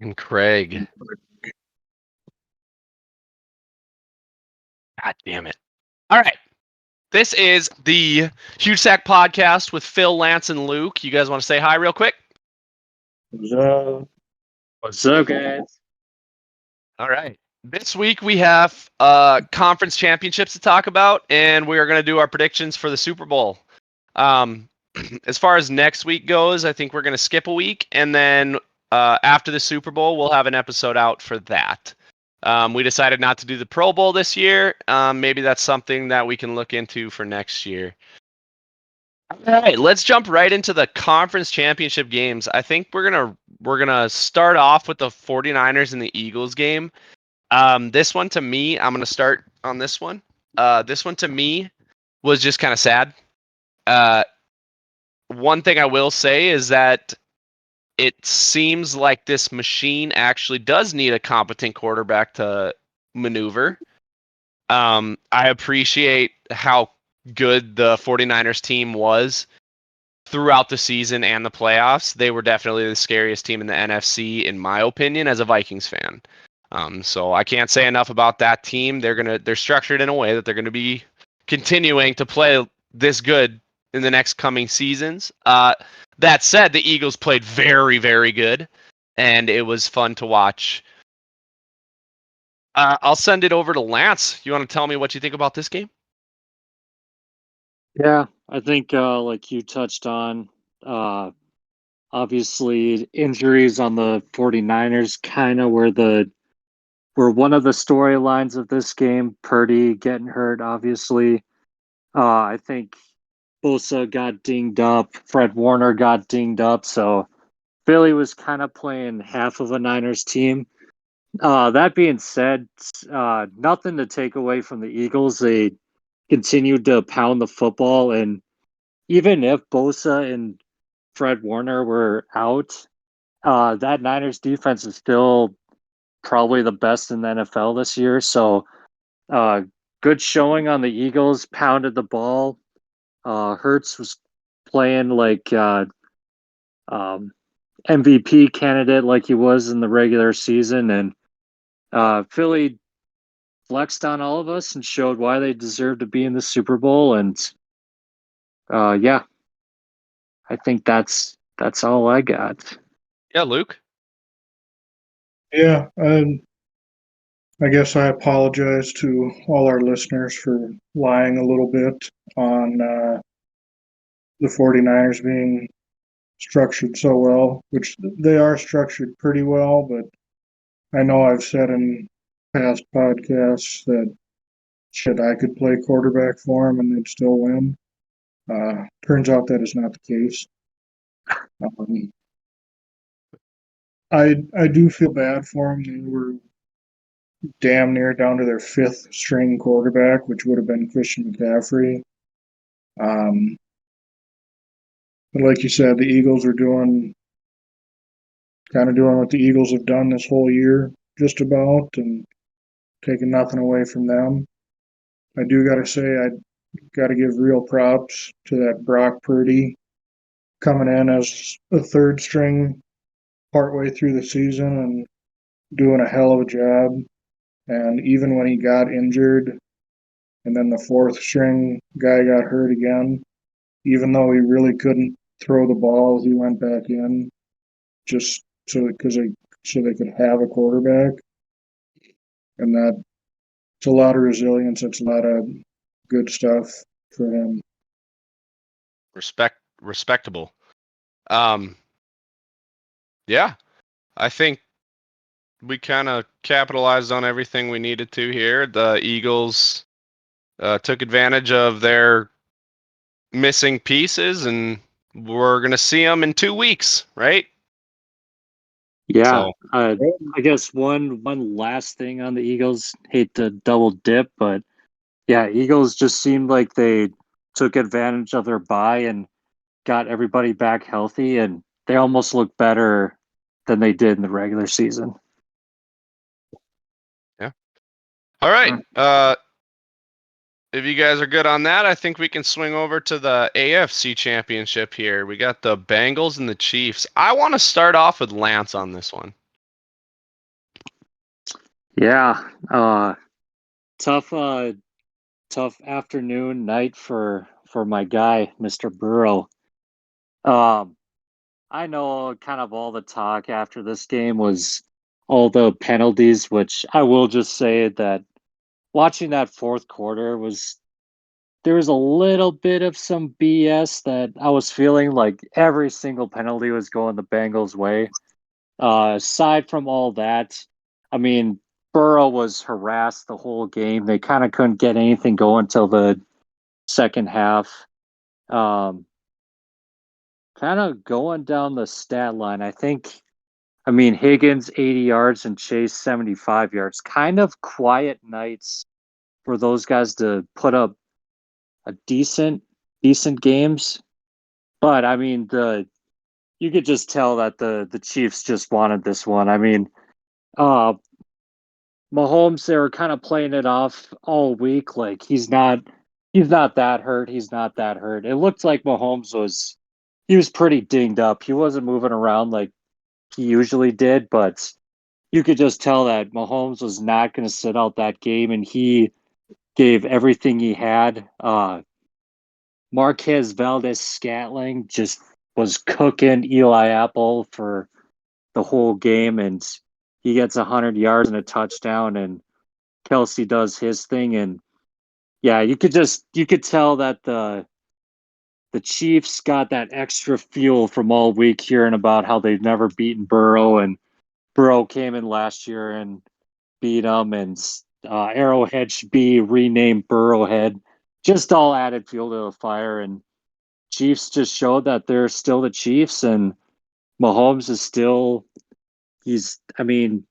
And Craig. God damn it. All right. This is the Huge Sack Podcast with Phil, Lance, and Luke. You guys want to say hi real quick? What's up? What's up, guys? All right. This week we have conference championships to talk about, and we are going to do our predictions for the Super Bowl. As far as next week goes, I think we're going to skip a week, and then after the Super Bowl, we'll have an episode out for that. We decided not to do the Pro Bowl this year. Maybe that's something that we can look into for next year. All right, let's jump right into the conference championship games. I think we're gonna start off with the 49ers and the Eagles game. This one to me, I'm gonna start on this one. This one to me was just kind of sad. One thing I will say is that it seems like this machine actually does need a competent quarterback to maneuver. I appreciate how good the 49ers team was throughout the season and the playoffs. They were definitely the scariest team in the NFC, in my opinion, as a Vikings fan. So I can't say enough about that team. They're structured in a way that they're gonna be continuing to play this good in the next coming seasons. That said, the Eagles played very, very good, and it was fun to watch. I'll send it over to Lance. You want to tell me what you think about this game? Yeah, I think like you touched on, obviously injuries on the 49ers kind of were one of the storylines of this game. Purdy getting hurt, obviously. I think Bosa got dinged up, Fred Warner got dinged up, so Philly was kind of playing half of a Niners team. That being said, nothing to take away from the Eagles. They continued to pound the football, and even if Bosa and Fred Warner were out, that Niners defense is still probably the best in the NFL this year. So, good showing on the Eagles, pounded the ball. Hurts was playing like MVP candidate like he was in the regular season, and Philly flexed on all of us and showed why they deserve to be in the Super Bowl. And yeah, I think that's all I got. Yeah, Luke. Yeah, I guess I apologize to all our listeners for lying a little bit on the 49ers being structured so well, which they are structured pretty well, but I know I've said in past podcasts that shit, I could play quarterback for them and they'd still win. Turns out that is not the case. Um, I do feel bad for them. They were damn near down to their fifth string quarterback, which would have been Christian McCaffrey. Um, but like you said, the Eagles are doing what the Eagles have done this whole year, just about, and taking nothing away from them. I do got to say, I got to give real props to that Brock Purdy coming in as a third string partway through the season and doing a hell of a job. And even when he got injured, and then the fourth string guy got hurt again, even though he really couldn't throw the ball, he went back in just so they could have a quarterback, and that it's a lot of resilience. It's a lot of good stuff for him. Respectable. Yeah, I think we kind of capitalized on everything we needed to here. The Eagles took advantage of their missing pieces, and we're gonna see them in 2 weeks, right? Yeah, So I guess one last thing on the Eagles. Hate to double dip, but yeah, Eagles just seemed like they took advantage of their bye and got everybody back healthy, and they almost look better than they did in the regular season. yeah. All right. If you guys are good on that, I think we can swing over to the AFC Championship here. We got the Bengals and the Chiefs. I want to start off with Lance on this one. Yeah, tough, tough afternoon, night for my guy, Mr. Burrow. Um, I know kind of all the talk after this game was all the penalties, which I will just say that watching that fourth quarter there was a little bit of some BS that I was feeling like every single penalty was going the Bengals' way. Aside from all that, I mean, Burrow was harassed the whole game. They kind of couldn't get anything going until the second half. Um, Kind of going down the stat line, I mean, Higgins 80 yards and Chase 75 yards. Kind of quiet nights for those guys to put up a decent games. But I mean, you could just tell that the Chiefs just wanted this one. I mean, uh, Mahomes, they were kind of playing it off all week, like he's not that hurt. He's not that hurt. It looked like he was pretty dinged up. He wasn't moving around like he usually did, but you could just tell that Mahomes was not going to sit out that game, and he gave everything he had. Marquez Valdez Scantling just was cooking Eli Apple for the whole game, and he gets 100 yards and a touchdown, and Kelsey does his thing, and yeah, you could tell that the Chiefs got that extra fuel from all week hearing about how they've never beaten Burrow, and Burrow came in last year and beat them, and Arrowhead should be renamed Burrowhead. Just all added fuel to the fire, and Chiefs just showed that they're still the Chiefs, and Mahomes is still I mean,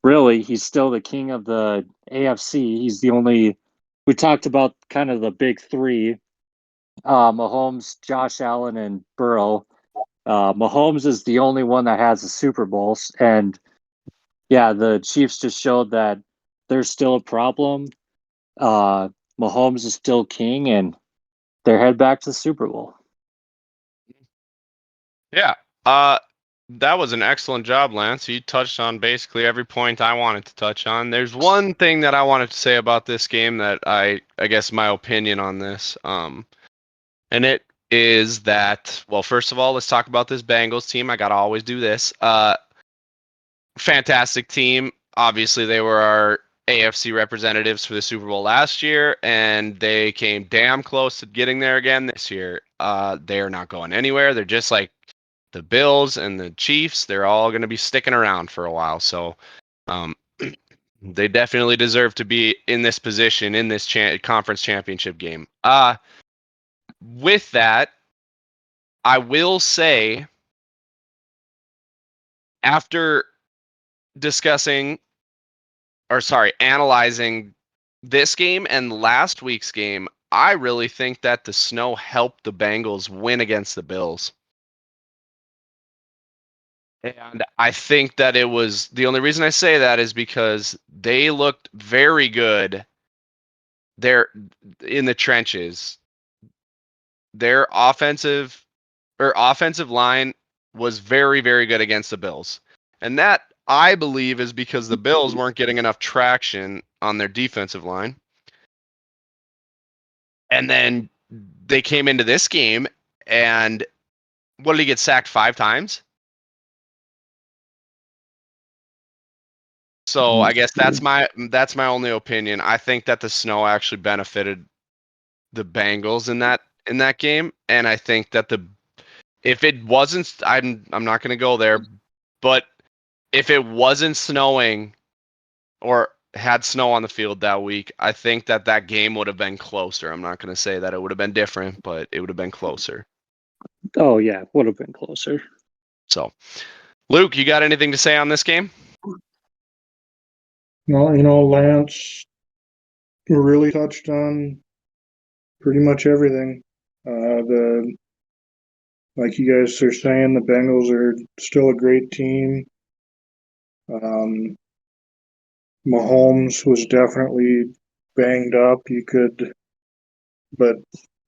really, he's still the king of the AFC. He's the only. We talked about kind of the big three: Mahomes, Josh Allen, and Burrow. Mahomes is the only one that has the Super Bowls, and yeah, the Chiefs just showed that there's still a problem. Uh, Mahomes is still king, and they're head back to the Super Bowl. Yeah. That was an excellent job, Lance. You touched on basically every point I wanted to touch on. There's one thing that I wanted to say about this game that I guess my opinion on this. And it is that, well, first of all, let's talk about this Bengals team. I gotta always do this. Fantastic team. Obviously, they were our AFC representatives for the Super Bowl last year, and they came damn close to getting there again this year. They are not going anywhere. They're just like the Bills and the Chiefs. They're all going to be sticking around for a while. So um, they definitely deserve to be in this position in this conference championship game. With that, I will say, after analyzing this game and last week's game, I really think that the snow helped the Bengals win against the Bills. And I think that it was the only reason I say that is because they looked very good there in the trenches. Their offensive line was very, very good against the Bills. And that, I believe, is because the Bills weren't getting enough traction on their defensive line. And then they came into this game, and what did he get sacked 5 times? So I guess that's my only opinion. I think that the snow actually benefited the Bengals in that game, and I think that if it wasn't, I'm not going to go there, but if it wasn't snowing or had snow on the field that week, I think that that game would have been closer. I'm not going to say that it would have been different, but it would have been closer. Oh yeah, would have been closer. So, Luke, you got anything to say on this game? Well, Lance really touched on pretty much everything. Like you guys are saying, the Bengals are still a great team. Mahomes was definitely banged up. But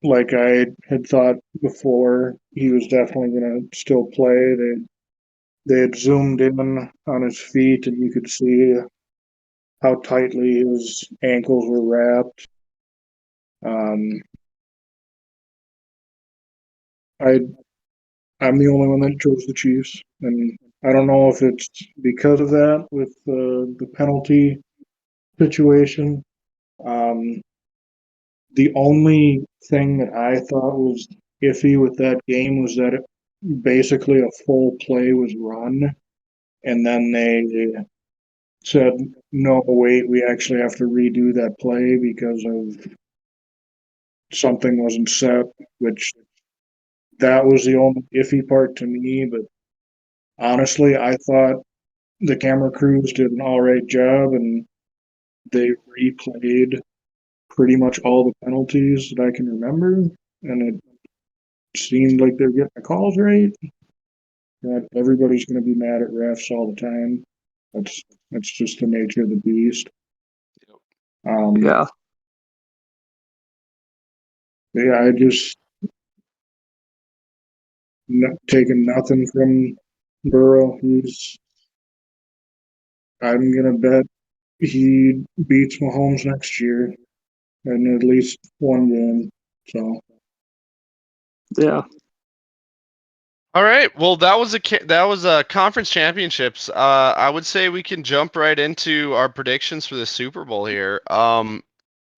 like I had thought before, he was definitely going to still play. They had zoomed in on his feet, and you could see how tightly his ankles were wrapped. I'm the only one that chose the Chiefs, and I don't know if it's because of that with the penalty situation. Um, the only thing that I thought was iffy with that game was that basically a full play was run, and then they said, no, wait, we actually have to redo that play because of something wasn't set, which that was the only iffy part to me. But honestly, I thought the camera crews did an all right job, and they replayed pretty much all the penalties that I can remember, and it seemed like they're getting the calls right. That everybody's going to be mad at refs all the time. That's just the nature of the beast. Yeah. Yeah, I just taking nothing from Burrow. I'm gonna bet he beats Mahomes next year in at least one game. So Yeah. All right. Well, that was conference championships. I would say we can jump right into our predictions for the Super Bowl here.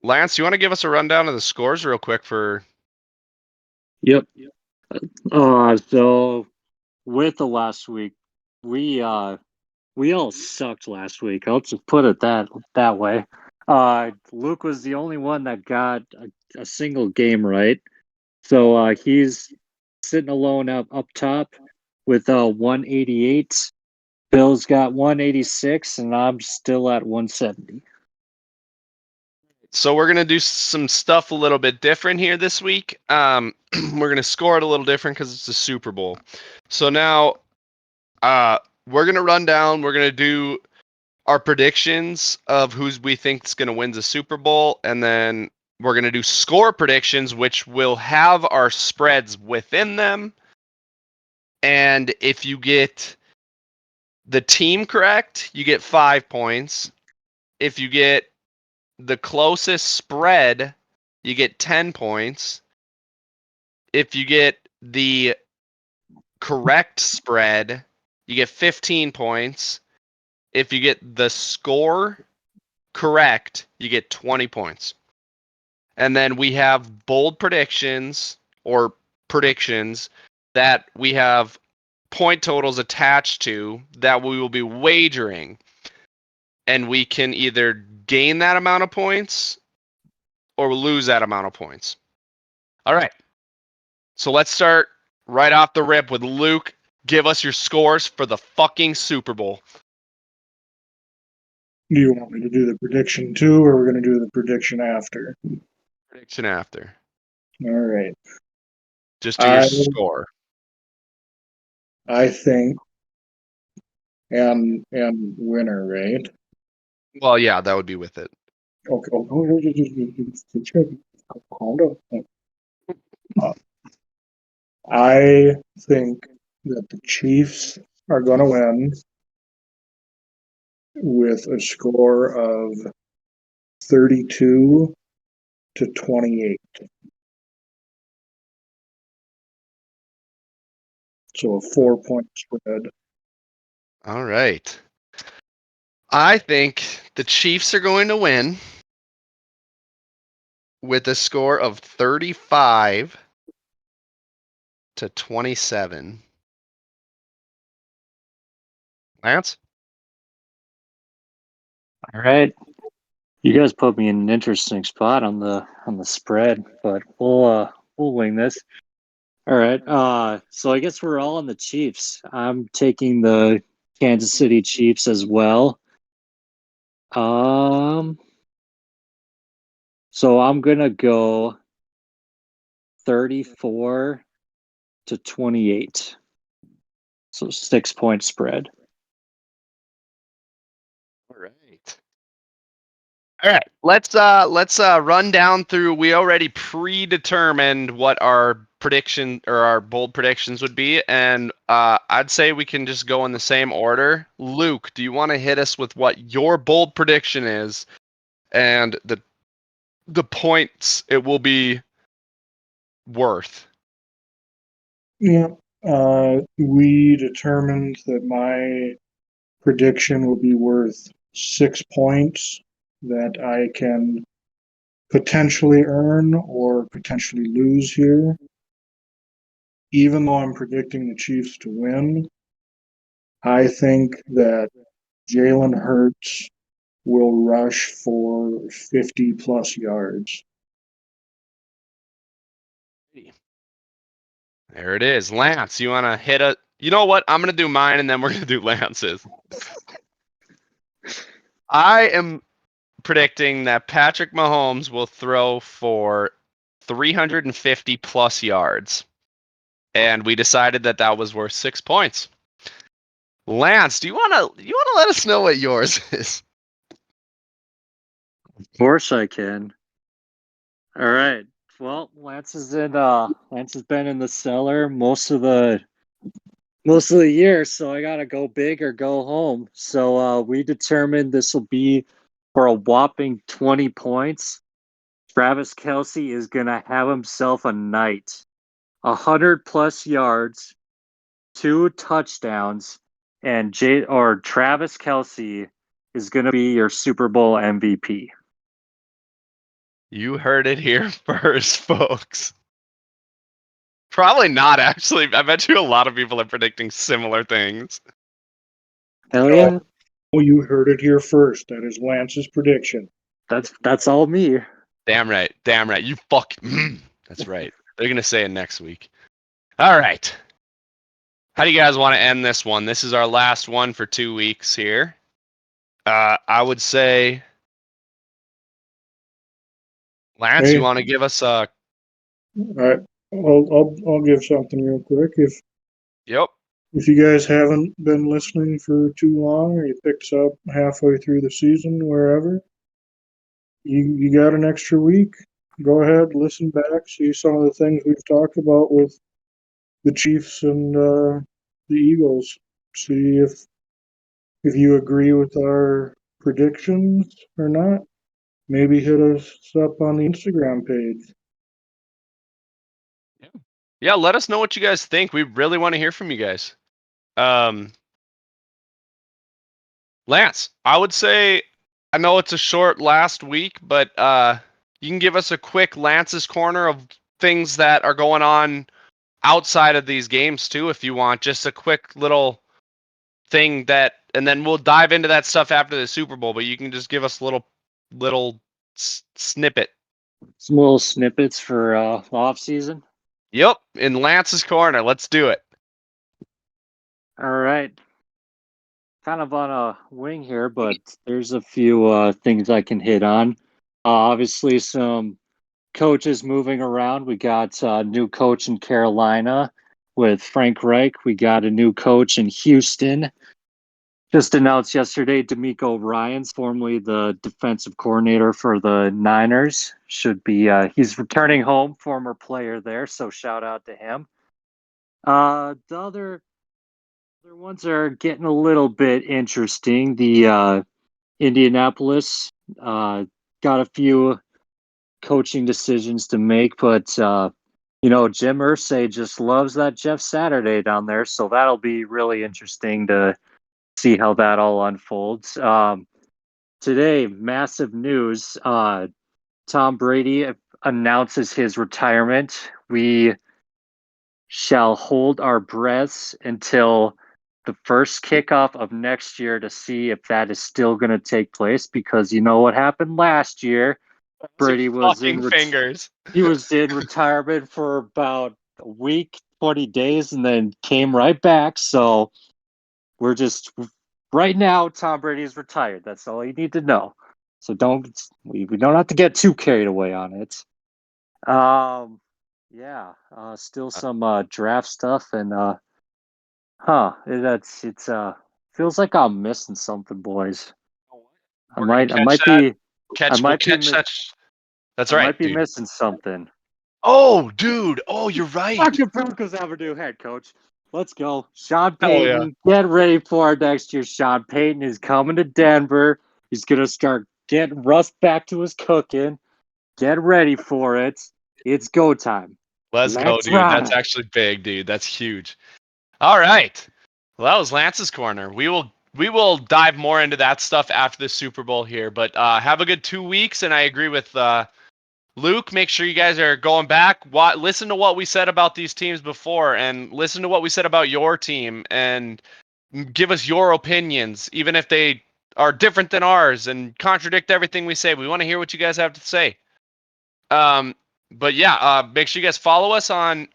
Lance, you want to give us a rundown of the scores real quick for? Yep. So with the last week, we all sucked last week. I'll just put it that way. Luke was the only one that got a single game right. So he's sitting alone up top with 188. Bill's got 186, and I'm still at 170. So we're gonna do some stuff a little bit different here this week. We're gonna score it a little different because it's the Super Bowl. So now, we're gonna run down. We're gonna do our predictions of who's we think is gonna win the Super Bowl, and then we're gonna do score predictions, which will have our spreads within them. And if you get the team correct, you get 5 points. If you get the closest spread, you get 10 points. If you get the correct spread, you get 15 points. If you get the score correct, you get 20 points. And then we have bold predictions or predictions that we have point totals attached to that we will be wagering. And we can either gain that amount of points or lose that amount of points. All right. So let's start right off the rip with Luke. Give us your scores for the fucking Super Bowl. do you want me to do the prediction too, or we're gonna do the prediction after? Prediction after. All right. Just do your I score. I think and winner, right? Well, yeah, that would be with it. Okay. Hold on. I think that the Chiefs are going to win with a score of 32-28. So a 4-point spread. All right. I think the Chiefs are going to win with a score of 35-27. Lance? All right. You guys put me in an interesting spot on the spread, but we'll wing this. All right. So I guess we're all on the Chiefs. I'm taking the Kansas City Chiefs as well. So I'm gonna go 34-28. So 6-point spread. All right. All right. Let's run down through. We already predetermined what our prediction or our bold predictions would be, and I'd say we can just go in the same order. Luke, do you want to hit us with what your bold prediction is and the points it will be worth? Yeah. We determined that my prediction will be worth 6 points that I can potentially earn or potentially lose here. Even though I'm predicting the Chiefs to win, I think that Jalen Hurts will rush for 50 plus yards. There it is. Lance, you want to hit a... You know what? I'm going to do mine, and then we're going to do Lance's. I am predicting that Patrick Mahomes will throw for 350 plus yards. And we decided that that was worth 6 points. Lance, do you want to let us know what yours is? Of course I can. All right. Well, Lance has been in the cellar most of the year, so I gotta go big or go home. So we determined this will be for a whopping 20 points. Travis Kelce is gonna have himself a night. 100 plus yards, 2 touchdowns, and Travis Kelce is gonna be your Super Bowl MVP. You heard it here first, folks. Probably not, actually. I bet you a lot of people are predicting similar things. Hell yeah. Oh, you heard it here first. That is Lance's prediction. That's all me. Damn right. Damn right. You fuck. That's right. They're going to say it next week. All right. How do you guys want to end this one? This is our last one for 2 weeks here. I would say, Lance, Hey. you want to give us a... I'll give something real quick. Yep. If you guys haven't been listening for too long, or you picked us up halfway through the season, wherever, you got an extra week. Go ahead, listen back, see some of the things we've talked about with the Chiefs and the Eagles. See if you agree with our predictions or not. Maybe hit us up on the Instagram page. Yeah, let us know what you guys think. We really want to hear from you guys. Lance, I would say, I know it's a short last week, but you can give us a quick Lance's Corner of things that are going on outside of these games too, if you want. Just a quick little thing that, and then we'll dive into that stuff after the Super Bowl. But you can just give us a little snippet. Some little snippets for off season. Yep, in Lance's Corner. Let's do it. All right. Kind of on a wing here, but there's a few things I can hit on. Obviously, some coaches moving around. We got a new coach in Carolina with Frank Reich. We got a new coach in Houston. Just announced yesterday, DeMeco Ryans, formerly the defensive coordinator for the Niners, should be. He's returning home, former player there, so shout out to him. The other ones are getting a little bit interesting. The Indianapolis got a few coaching decisions to make, but Jim Irsay just loves that Jeff Saturday down there, so that'll be really interesting to see how that all unfolds. Today, massive news. Tom Brady announces his retirement. We shall hold our breaths until the first kickoff of next year to see if that is still going to take place, because you know what happened last year. Brady was fingers. He was in retirement for about a week, 20 days, and then came right back. So we're just right now, Tom Brady is retired. That's all you need to know. So we don't have to get too carried away on it. Still some draft stuff, and it's feels like I'm missing something, boys. We'll catch that. That's right, might be dude. missing something. Oh, dude. Oh, you're right. Fucking Broncos have a new head coach. Let's go. Sean Hell yeah. Payton, get ready for our next year. Sean Payton is coming to Denver. He's going to start getting Russ back to his cooking. Get ready for it. It's go time. Let's go, Let's dude. That's ride. actually big, dude. That's huge. All right. Well, that was Lance's corner. We will dive more into that stuff after the Super Bowl here. But have a good 2 weeks, and I agree with Luke. Make sure you guys are going back. Listen to what we said about these teams before, and listen to what we said about your team, and give us your opinions, even if they are different than ours and contradict everything we say. We want to hear what you guys have to say. But yeah, make sure you guys follow us on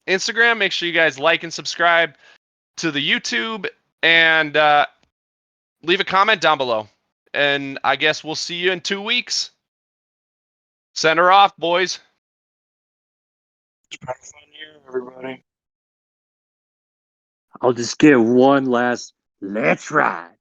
Instagram. Make sure you guys like and subscribe to the YouTube, and leave a comment down below. And I guess we'll see you in 2 weeks. Send her off, boys. It's been a fun year, everybody. I'll just get one last let's ride.